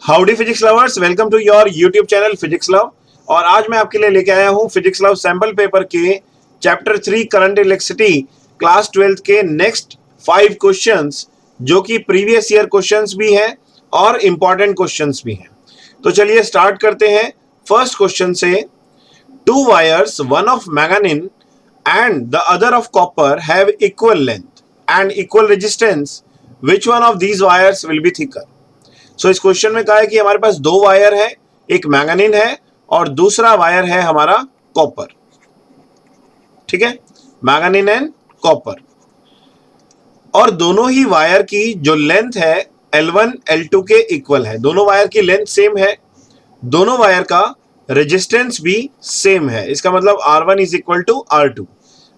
Howdy physics lovers, welcome to your YouTube channel physics love. और आज मैं आपके लिए लेके आया हूं फिजिक्स लव सैंपल पेपर के चैप्टर 3 करंट इलेक्ट्रिसिटी क्लास 12 के नेक्स्ट 5 क्वेश्चंस, जो कि प्रीवियस ईयर क्वेश्चंस भी हैं और इंपॉर्टेंट क्वेश्चंस भी हैं। तो चलिए स्टार्ट करते हैं फर्स्ट क्वेश्चन से। Two wires, one of manganin and the other of copper have equal length and equal resistance. Which one of these wires will be thicker? So इस क्वेश्चन में कहा है कि हमारे पास दो वायर है, एक मैंगानीन है और दूसरा वायर है हमारा कॉपर। ठीक है, मैंगानीन एंड कॉपर। और दोनों ही वायर की जो लेंथ है L1 L2 के इक्वल है। दोनों वायर की लेंथ सेम है, दोनों वायर का रेजिस्टेंस भी सेम है। इसका मतलब R1 is equal to R2।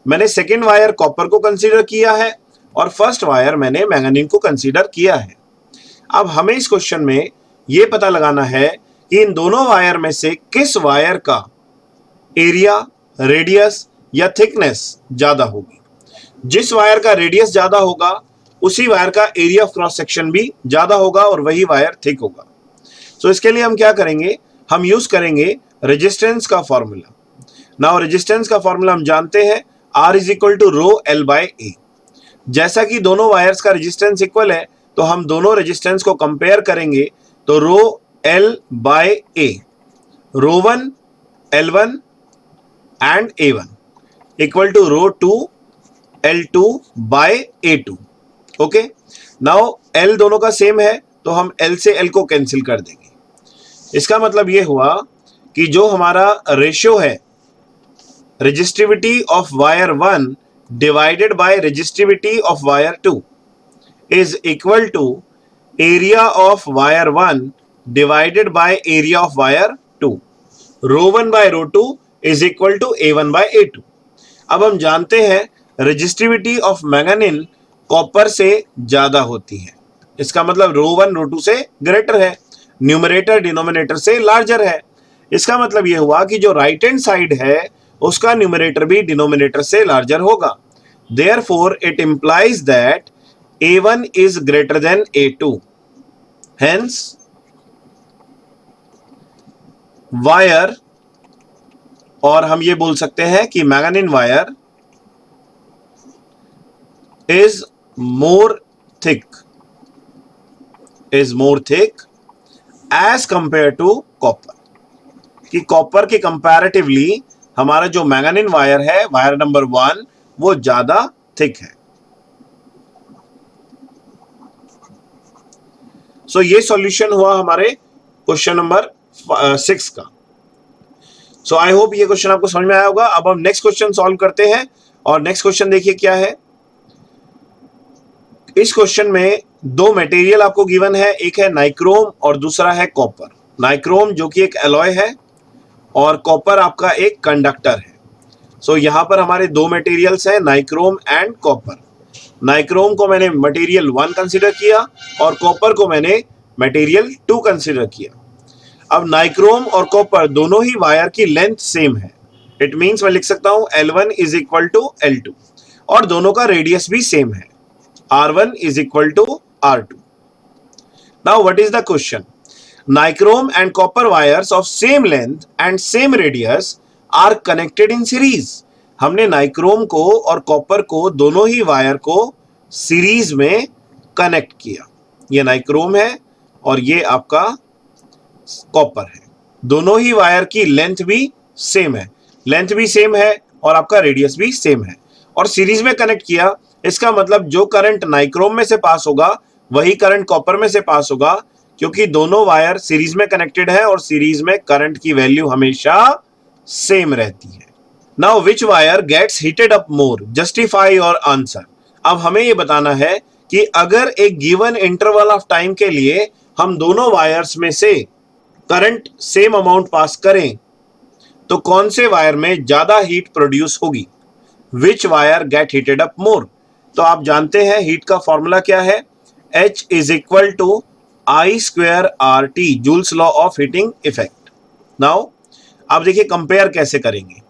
मैंने सेकेंड वायर कॉपर को कंसीडर किया है और फर्स्ट वायर मैंने मैंगानीन को कंसीडर किया है। अब हमें इस क्वेश्चन में यह पता लगाना है कि इन दोनों वायर में से किस वायर का एरिया, रेडियस या थिकनेस ज्यादा होगी। जिस वायर का रेडियस ज्यादा होगा उसी वायर का एरिया ऑफ क्रॉस सेक्शन भी ज्यादा होगा और वही वायर थिक होगा। सो इसके लिए हम क्या करेंगे, हम यूज करेंगे रेजिस्टेंस का फॉर्मूला। नाउ रेजिस्टेंस का फॉर्मूला हम जानते हैं, R is equal to rho L by A. जैसा कि दोनों वायर्स का रेजिस्टेंस इक्वल है तो हम दोनों रेजिस्टेंस को कंपेयर करेंगे। तो रो L बाय ए, rho 1 L1 and A1 equal to rho 2 L2 by A2। Okay, now L दोनों का सेम है तो हम L से L को कैंसिल कर देंगे। इसका मतलब यह हुआ कि जो हमारा रेशियो है resistivity of wire 1 divided by resistivity of wire 2 is equal to area of wire 1 divided by area of wire 2। Rho 1 by rho 2 is equal to A1 by A2। अब हम जानते हैं रेजिस्टिविटी ऑफ मैंगानीन कॉपर से ज्यादा होती है। इसका मतलब रो 1 रो 2 से ग्रेटर है, न्यूमरेटर डिनोमिनेटर से लार्जर है। इसका मतलब यह हुआ कि जो राइट हैंड साइड है उसका न्यूमरेटर भी डिनोमिनेटर से लार्जर होगा। Therefore it implies that A1 is greater than A2। Hence wire, और हम ये बोल सकते हैं कि manganin wire is more thick as compare to copper. कि कॉपर के कंपैरेटिवली हमारा जो मैंगानीन वायर है, वायर नंबर 1, वो ज्यादा थिक है। सो ये सॉल्यूशन हुआ हमारे क्वेश्चन नंबर 6 का। सो आई होप ये क्वेश्चन आपको समझ में आया होगा। अब हम नेक्स्ट क्वेश्चन सॉल्व करते हैं और नेक्स्ट क्वेश्चन देखिए क्या है। इस क्वेश्चन में दो मटेरियल आपको गिवन है, एक है नाइक्रोम और दूसरा है कॉपर। नाइक्रोम जो कि एक एलॉय है और कॉपर आपका एक कंडक्टर है। सो यहां पर हमारे दो मटेरियल्स हैं, नाइक्रोम एंड कॉपर। नाइक्रोम को मैंने मटेरियल 1 कंसीडर किया और कॉपर को मैंने मटेरियल 2 कंसीडर किया। अब नाइक्रोम और कॉपर दोनों ही वायर की लेंथ सेम है। इट मींस मैं लिख सकता हूं L1 is equal to L2 और दोनों का रेडियस भी सेम है, R1 is equal to R2। Now what is the question? Nichrome and copper wires of same length and same radius are connected in series. हमने nichrome को और copper को, दोनों ही वायर को सीरीज में कनेक्ट किया। ये नाइक्रोम है और ये आपका कॉपर है। दोनों ही वायर की लेंथ भी सेम है, और आपका रेडियस भी सेम है और सीरीज में कनेक्ट किया। इसका मतलब जो करंट नाइक्रोम में से पास होगा वही करंट कॉपर में से पास होगा, क्योंकि दोनों वायर सीरीज में कनेक्टेड है और सीरीज में करंट की वैल्यू हमेशा सेम रहती है। Now which wire gets heated up more, justify your answer. अब हमें यह बताना है कि अगर एक गिवन इंटरवल ऑफ टाइम के लिए हम दोनों वायर्स में से करंट सेम अमाउंट पास करें तो कौन से वायर में ज्यादा हीट प्रोड्यूस होगी। Which wire get heated up more. तो आप जानते हैं हीट का फॉर्मूला क्या है, H is equal to I square RT, Joule's law of heating effect. Now आप देखिए कंपेयर कैसे करेंगे।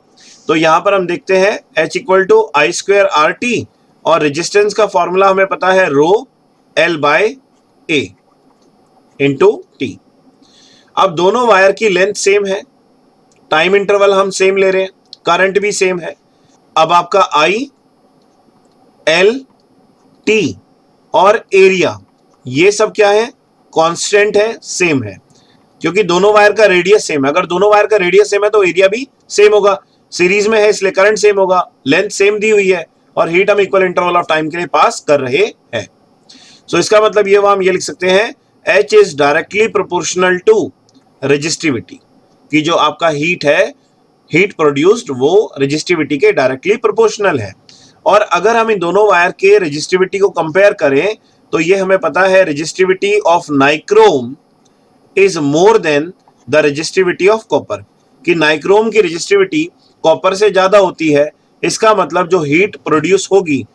तो यहां पर हम देखते हैं H equal to I square RT और रेजिस्टेंस का फॉर्मूला हमें पता है rho L by A into T। अब दोनों वायर की लेंथ सेम है, टाइम इंटरवल हम सेम ले रहे हैं, करंट भी सेम है। अब आपका आई, एल, टी और एरिया ये सब क्या है, कांस्टेंट है, सेम है, क्योंकि दोनों वायर का रेडियस सेम है। अगर दोनों वायर का रेडियस सेम है तो एरिया भी सेम होगा, सीरीज में है इसलिए करंट सेम होगा, लेंथ सेम दी हुई है और हीट हम इक्वल इंटरवल ऑफ टाइम के लिए पास कर रहे हैं। सो इसका मतलब ये हम ये लिख सकते हैं H is directly proportional to resistivity, कि जो आपका हीट है, हीट प्रोड्यूस्ड, वो रेजिस्टिविटी के डायरेक्टली प्रोपोर्शनल है। और अगर हम इन दोनों वायर के रेजिस्टिविटी को कंपेयर करें तो ये हमें पता है resistivity of nichrome is more than the resistivity of copper, कि नाइक्रोम की रेजिस्टिविटी कॉपर से ज्यादा होती है। इसका मतलब जो हीट प्रोड्यूस होगी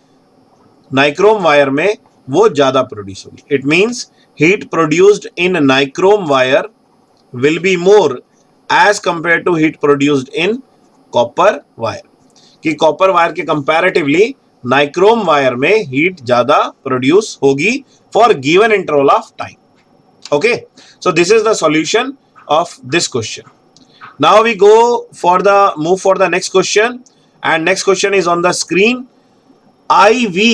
नाइक्रोम वायर में वो ज्यादा प्रोड्यूस होगी। It means heat produced in nichrome wire will be more as compare to heat produced in copper wire, कि कॉपर वायर के कंपैरेटिवली नाइक्रोम वायर में हीट ज्यादा प्रोड्यूस होगी for given interval of time. Okay, so this is the solution of this question. Now we move for the next question, and next question is on the screen. IV,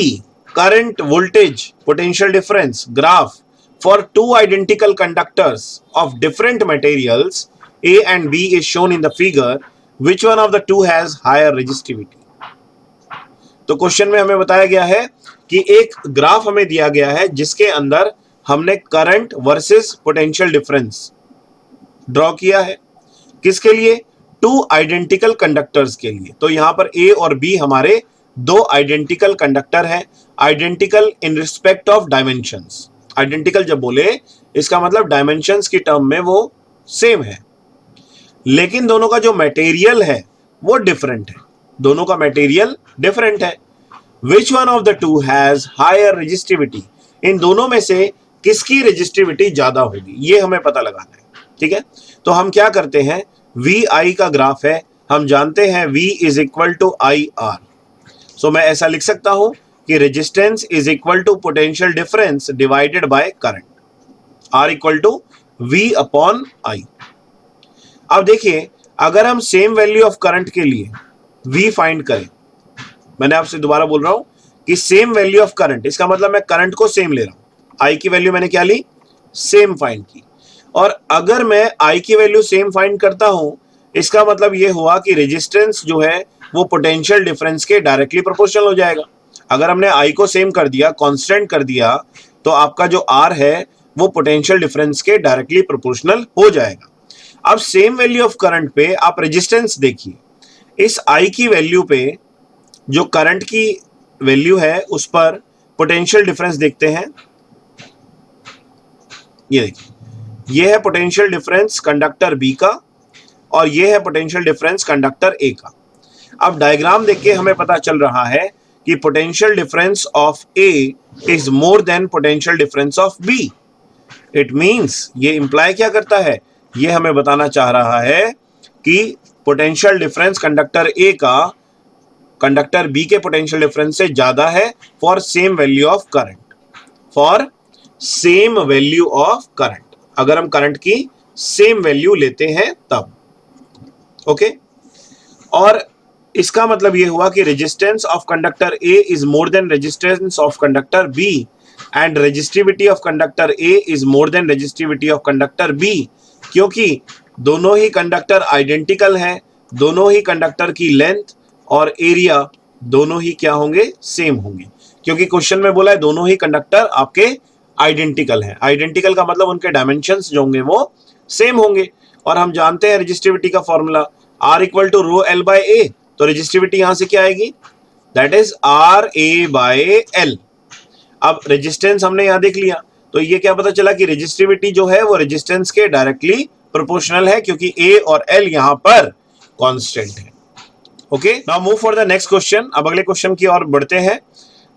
current, voltage, potential difference graph for two identical conductors of different materials A and B is shown in the figure. Which one of the two has higher resistivity? तो question में हमें बताया गया है कि एक graph हमें दिया गया है जिसके अंदर हमने current versus potential difference draw किया है। किसके लिए? टू आइडेंटिकल कंडक्टर्स के लिए। तो यहां पर ए और बी हमारे दो आइडेंटिकल कंडक्टर हैं। Identical in respect of dimensions. Identical जब बोले इसका मतलब डायमेंशंस की टर्म में वो सेम है, लेकिन दोनों का जो मटेरियल है वो डिफरेंट है। दोनों का मटेरियल डिफरेंट है। Which one of the two has higher resistivity? इन दोनों में से किसकी रेजिस्टिविटी ज्यादा होगी, ये हमें पता लगाना है। ठीक है, तो हम क्या करते हैं, वी आई का ग्राफ है, हम जानते हैं V is equal to I R. So मैं ऐसा लिख सकता हूं कि resistance is equal to potential difference divided by current, R equal to V upon I. अब देखिए, अगर हम सेम वैल्यू ऑफ करंट के लिए V फाइंड करें, मैंने आपसे दोबारा बोल रहा हूं कि सेम वैल्यू ऑफ करंट, इसका मतलब मैं करंट को सेम ले रहा हूं। आई की वैल्यू मैंने क्या ली, सेम फाइंड की। और अगर मैं आई की वैल्यू सेम फाइंड करता हूं, इसका मतलब यह हुआ कि रेजिस्टेंस जो है वो पोटेंशियल डिफरेंस के डायरेक्टली प्रोपोर्शनल हो जाएगा। अगर हमने आई को सेम कर दिया, कांस्टेंट कर दिया, तो आपका जो आर है वो पोटेंशियल डिफरेंस के डायरेक्टली प्रोपोर्शनल हो जाएगा। अब सेम वैल्यू ऑफ करंट पे आप रेजिस्टेंस देखिए, इस आई की वैल्यू पे जो करंट की वैल्यू है उस पर पोटेंशियल डिफरेंस देखते हैं। ये देखिए, ये है पोटेंशियल डिफरेंस कंडक्टर बी का और ये है पोटेंशियल डिफरेंस कंडक्टर ए का। अब डायग्राम देख के हमें पता चल रहा है कि potential difference of A is more than potential difference of B. It means ये इंप्लाई क्या करता है, ये हमें बताना चाह रहा है कि पोटेंशियल डिफरेंस कंडक्टर ए का कंडक्टर बी के पोटेंशियल डिफरेंस से ज्यादा है for same value of current, for same value of current, अगर हम करंट की सेम वैल्यू लेते हैं तब। ओके, और इसका मतलब यह हुआ कि resistance of conductor A is more than resistance of conductor B and resistivity of conductor A is more than resistivity of conductor B, क्योंकि दोनों ही कंडक्टर आइडेंटिकल हैं, दोनों ही कंडक्टर की लेंथ और एरिया दोनों ही क्या होंगे, सेम होंगे, क्योंकि क्वेश्चन में बोला है दोनों ही कंडक्टर आपके आइडेंटिकल हैं। आइडेंटिकल का मतलब उनके डायमेंशंस जो होंगे वो सेम होंगे। और हम जानते हैं रेजिस्टिविटी का formula R equal to rho L by A, तो रेजिस्टिविटी यहां से क्या आएगी, that is R A by L. अब रेजिस्टेंस हमने यहां देख लिया, तो ये क्या पता चला कि रेजिस्टिविटी जो है वो रेजिस्टेंस के डायरेक्टली प्रोपोर्शनल है, क्योंकि ए और एल यहां पर कांस्टेंट है। Okay, now move for the next question. अब अगले क्वेश्चन की ओर बढ़ते हैं।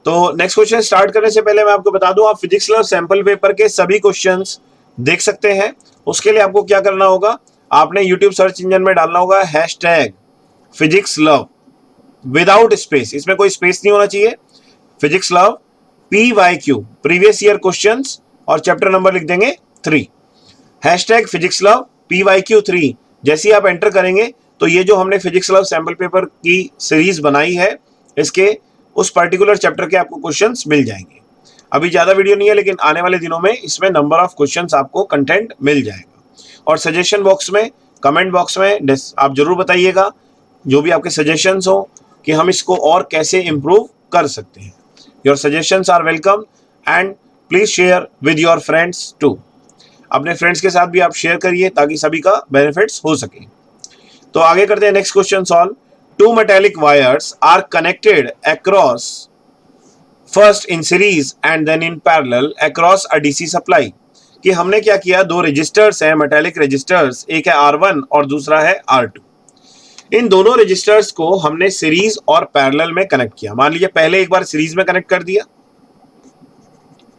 तो नेक्स्ट क्वेश्चन स्टार्ट करने से पहले मैं आपको बता दूं, आप फिजिक्स लव सैंपल पेपर के सभी क्वेश्चंस देख सकते हैं। उसके लिए आपको क्या करना होगा, आपने YouTube सर्च इंजन में डालना होगा #फिजिक्स लव विदाउट स्पेस, इसमें कोई स्पेस नहीं होना चाहिए, physics love PYQ previous year questions, और चैप्टर नंबर लिख देंगे 3। हैशटैग फिजिक्स लव PYQ3 जैसे ही आप एंटर करेंगे तो ये जो हमने फिजिक्स लव सैंपल पेपर की सीरीज बनाई है इसके उस पर्टिकुलर चैप्टर के आपको क्वेश्चंस मिल जाएंगे। अभी ज्यादा वीडियो नहीं है लेकिन आने वाले दिनों में इसमें नंबर ऑफ क्वेश्चंस आपको कंटेंट मिल जाएगा। और सजेशन बॉक्स में, कमेंट बॉक्स में आप जरूर बताइएगा जो भी आपके सजेशंस हो कि हम इसको और कैसे इंप्रूव कर सकते हैं। Your suggestions are welcome and please share with your friends too. अपने फ्रेंड्स के साथ भी आप शेयर करिए ताकि सभी का बेनिफिट्स हो सके। तो आगे करते हैं next question solve. Two metallic wires are connected across first in series and then in parallel across a DC supply. कि हमने क्या किया, दो रजिस्टर्स हैं, मेटालिक रजिस्टर्स, एक है R1 और दूसरा है R2। इन दोनों रजिस्टर्स को हमने सीरीज और पैरेलल में कनेक्ट किया। मान लीजिए पहले एक बार सीरीज में कनेक्ट कर दिया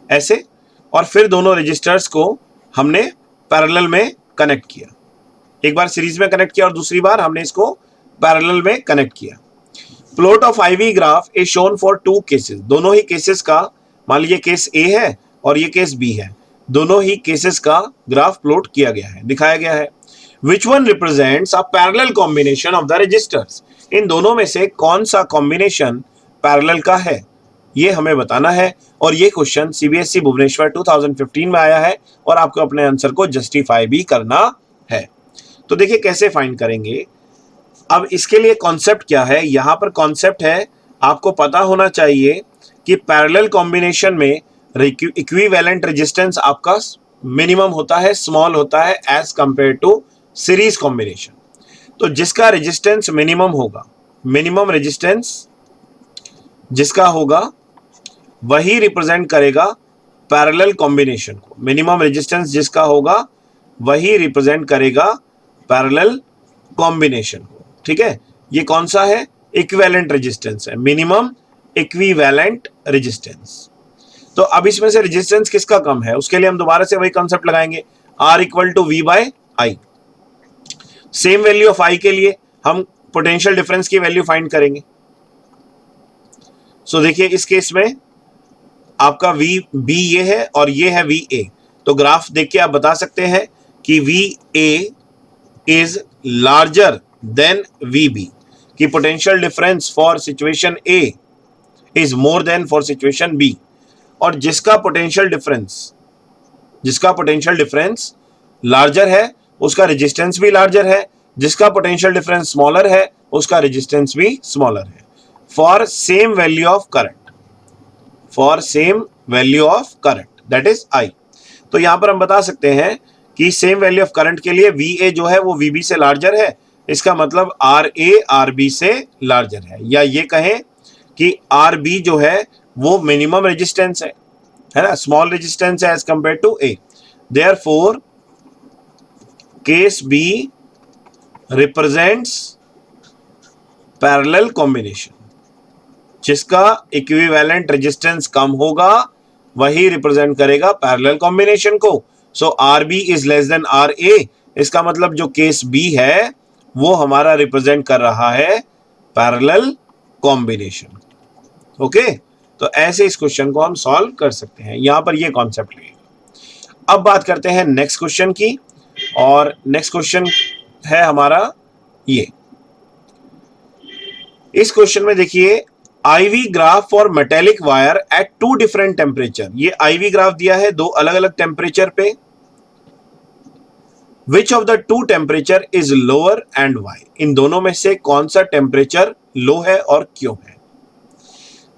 ऐसे, और फिर दोनों रजिस्टर्स को हमने पैरेलल में कनेक्ट किया। एक बार सीरीज में कनेक्ट किया और दूसरी बार हमने इसको पैरेलल में कनेक्ट किया। Plot of IV graph is shown for two cases. दोनों ही केसेस का, मान लीजिए केस A है और ये केस B है, दोनों ही केसेस का ग्राफ प्लॉट किया गया है, दिखाया गया है। Which one represents a parallel combination of the resistors. इन दोनों में से कौन सा कॉम्बिनेशन पैरेलल का है ये हमें बताना है। और ये क्वेश्चन CBSE भुवनेश्वर 2015 में आया है और आपको अपने आंसर को जस्टिफाई भी करना है। तो देखिए कैसे फाइंड करेंगे। अब इसके लिए कॉन्सेप्ट क्या है, यहां पर कॉन्सेप्ट है आपको पता होना चाहिए कि पैरेलल कॉम्बिनेशन में इक्विवेलेंट रेजिस्टेंस आपका मिनिमम होता है, स्मॉल होता है as compare to series combination. तो जिसका रेजिस्टेंस मिनिमम होगा, मिनिमम रेजिस्टेंस जिसका होगा वही रिप्रेजेंट करेगा पैरेलल कॉम्बिनेशन को। मिनिमम रेजिस्टेंस जिसका होगा वही रिप्रेजेंट करेगा पैरेलल कॉम्बिनेशन को। ठीक है, ये कौन सा है, इक्विवेलेंट रेजिस्टेंस है, मिनिमम इक्विवेलेंट रेजिस्टेंस। तो अब इसमें से रेजिस्टेंस किसका कम है, उसके लिए हम दोबारा से वही कॉन्सेप्ट लगाएंगे, R = V/I। Same value of I के लिए हम पोटेंशियल डिफरेंस की वैल्यू फाइंड करेंगे। सो देखिए इस केस में आपका VB ये है और ये है VA। तो ग्राफ देख के आप बता सकते हैं कि VA is larger than VB, कि potential difference for situation A is more then for situation B। और जिसका पोटेंशियल डिफरेंस लार्जर है उसका रेजिस्टेंस भी लार्जर है, जिसका पोटेंशियल डिफरेंस स्मॉलर है उसका रेजिस्टेंस भी स्मॉलर है। For same value of current that is I। तो यहां पर हम बता सकते हैं कि सेम वैल्यू ऑफ करंट के लिए VA जो है वो VB से लार्जर है, इसका मतलब RA RB से लार्जर है। या ये कहें कि RB जो है वो मिनिमम रेजिस्टेंस है ना, स्मॉल रेजिस्टेंस है as compare to A। Therefore case B represents parallel combination. जिसका इक्विवेलेंट रेजिस्टेंस कम होगा वही रिप्रेजेंट करेगा पैरेलल कॉम्बिनेशन को। So RB is less than RA, इसका मतलब जो केस B है वो हमारा रिप्रेजेंट कर रहा है पैरेलल कॉम्बिनेशन। ओके, तो ऐसे इस क्वेश्चन को हम सॉल्व कर सकते हैं, यहां पर ये कॉन्सेप्ट लगेगा। अब बात करते हैं नेक्स्ट क्वेश्चन की, और नेक्स्ट क्वेश्चन है हमारा ये। इस क्वेश्चन में देखिए IV graph for metallic wire at two different temperature. ये IV ग्राफ दिया है दो अलग अलग टेम्परेचर पे। Which of the two temperature is lower and why. इन दोनों में से कौन सा टेम्परेचर लो है और क्यों है।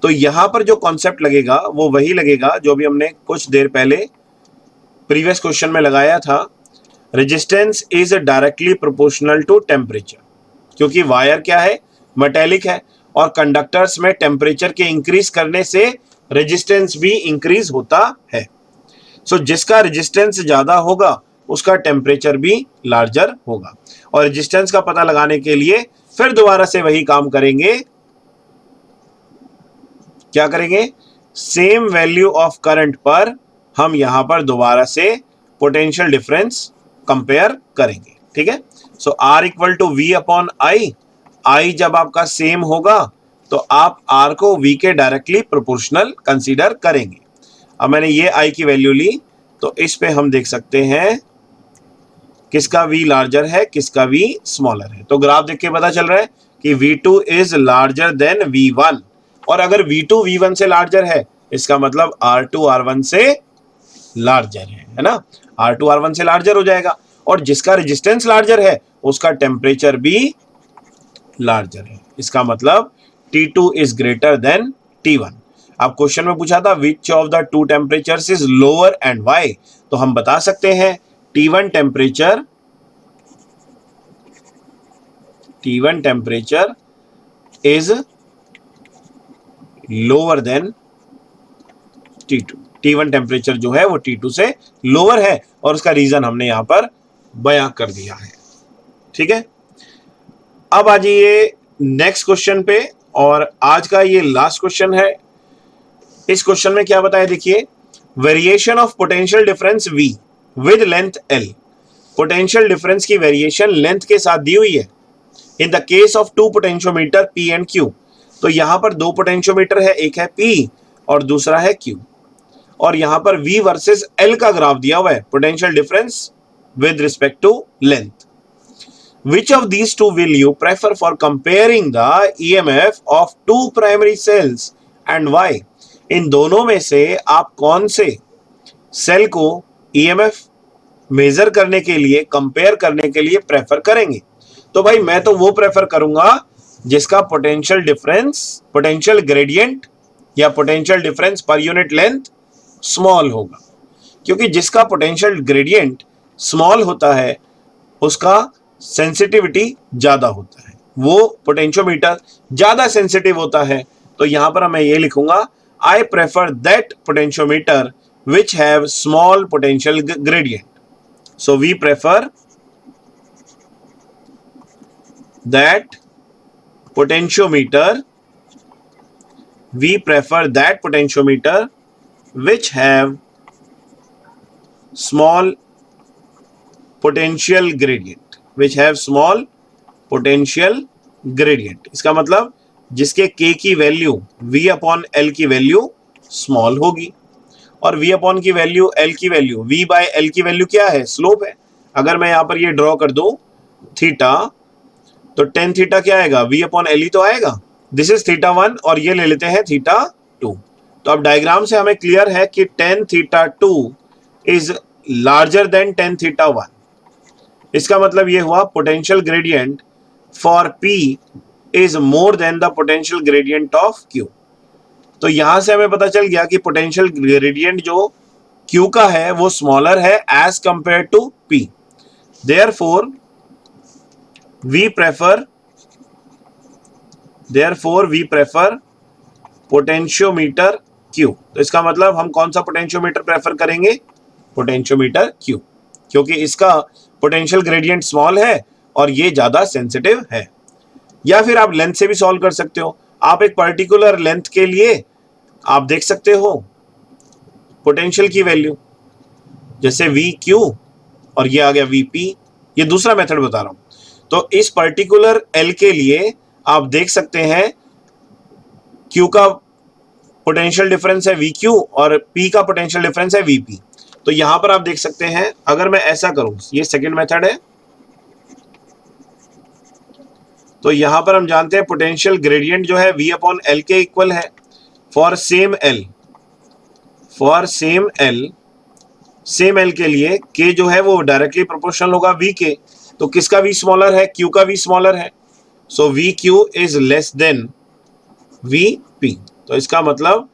तो यहां पर जो कॉन्सेप्ट लगेगा वो वही लगेगा जो भी हमने कुछ देर पहले प्रीवियस क्वेश्चन में लगाया था। Resistance is directly proportional to temperature, क्योंकि वायर क्या है, मेटेलिक है, और कंडक्टर्स में टेम्परेचर के इंक्रीज करने से रेजिस्टेंस भी इंक्रीज होता है। सो जिसका रेजिस्टेंस ज्यादा होगा उसका टेम्परेचर भी लार्जर होगा। और रेजिस्टेंस का पता लगाने के लिए फिर दोबारा से वही काम करेंगे, क्या करेंगे, सेम वैल्यू ऑफ करंट पर हम यहां पर दोबारा से पोटेंशियल डिफरेंस कंपेयर करेंगे। ठीक है, सो R = V/I। I जब आपका सेम होगा तो आप R को V के डायरेक्टली प्रोपोर्शनल कंसीडर करेंगे। अब मैंने ये I की वैल्यू ली तो इस पे हम देख सकते हैं किसका V लार्जर है, किसका V स्मॉलर है। तो ग्राफ देख के पता चल रहा है कि V2 is larger than V1, और अगर V2 V1 से लार्जर है इसका मतलब R2 R1 से लार्जर है ना। R2 R1 से लार्जर हो जाएगा, और जिसका रेजिस्टेंस लार्जर है उसका टेम्परेचर भी लार्जर है। इसका मतलब T2 is greater than T1। अब क्वेश्चन में पूछा था विच of the to temperatures is lower and why, तो हम बता सकते हैं T1 temperature is lower than T2। T1 temperature जो है वो T2 से लोअर है, और उसका रीजन हमने यहां पर बयां कर दिया है। ठीक है, अब आ जाइए नेक्स्ट क्वेश्चन पे, और आज का ये लास्ट क्वेश्चन है। इस क्वेश्चन में क्या बताया, देखिए, variation of potential difference V with length L। Potential difference की वेरिएशन लेंथ के साथ दी हुई है in the case of two potentiometer P and Q। तो यहां पर दो पोटेंशियोमीटर है, एक है P और दूसरा है Q, और यहां पर V वर्सेस L का ग्राफ दिया हुआ है, potential difference with respect to length. Which of these two will you prefer for comparing the EMF of two primary cells and why? इन दोनों में से आप कौन से सेल को EMF मेजर करने के लिए, कंपेयर करने के लिए प्रेफर करेंगे? तो भाई मैं तो वो प्रेफर करूंगा जिसका पोटेंशियल डिफरेंस, पोटेंशियल ग्रेडियंट या potential difference per unit length small होगा, क्योंकि जिसका पोटेंशियल ग्रेडियंट स्मॉल होता है उसका सेंसिटिविटी ज्यादा होता है, वो पोटेंशियोमीटर ज्यादा सेंसिटिव होता है। तो यहां पर मैं ये लिखूंगा, I prefer that potentiometer which have small potential gradient. So we prefer that potentiometer which have small potential gradient, इसका मतलब जिसके K की वैल्यू V अपॉन L की वैल्यू स्मॉल होगी, और V अपॉन की वैल्यू, L की वैल्यू, V बाय L की वैल्यू क्या है, स्लोप है। अगर मैं यहां पर ये ड्रॉ कर दूं थीटा, तो टेन थीटा क्या आएगा, V अपॉन L ही तो आएगा। दिस इज थीटा 1 और ये ले लेते हैं थीटा 2। तो अब डायग्राम से हमें क्लियर है कि tan theta 2 is larger than tan theta 1। इसका मतलब ये हुआ potential gradient for P is more than the potential gradient of Q। तो यहां से हमें पता चल गया कि पोटेंशियल ग्रेडियंट जो Q का है वो स्मॉलर है as compare to P। Therefore we prefer potentiometer Q। तो इसका मतलब हम कौन सा पोटेंशियोमीटर प्रेफर करेंगे, पोटेंशियोमीटर Q, क्योंकि इसका पोटेंशियल ग्रेडियंट स्मॉल है और ये ज्यादा सेंसिटिव है। या फिर आप लेंथ से भी सॉल्व कर सकते हो। आप एक पर्टिकुलर लेंथ के लिए आप देख सकते हो पोटेंशियल की वैल्यू, जैसे VQ और ये आ गया VP। ये दूसरा मेथड बता रहा हूं। तो इस पर्टिकुलर L के लिए आप देख सकते हैं Q का पोटेंशियल डिफरेंस है VQ और P का पोटेंशियल डिफरेंस है VP। तो यहां पर आप देख सकते हैं, अगर मैं ऐसा करूं, ये सेकंड मेथड है, तो यहां पर हम जानते हैं पोटेंशियल ग्रेडियंट जो है V अपॉन L के इक्वल है फॉर सेम L के लिए K जो है वो डायरेक्टली प्रोपोर्शनल होगा V के। तो किसका V स्मॉलर है, Q का V स्मॉलर है, सो VQ is less then VP। तो इसका मतलब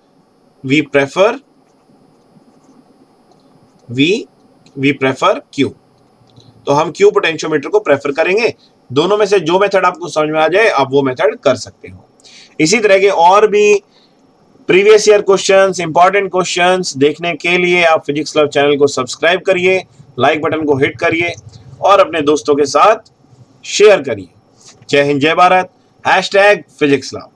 वी प्रेफर Q। तो हम Q पोटेंशियोमीटर को प्रेफर करेंगे। दोनों में से जो मेथड आपको समझ में आ जाए आप वो मेथड कर सकते हो। इसी तरह के और भी previous year questions, important questions देखने के लिए आप फिजिक्स लव चैनल को सब्सक्राइब करिए, लाइक बटन को हिट करिए और अपने दोस्तों के साथ शेयर करिए। जय हिंद, जय भारत, #फिजिक्स लव।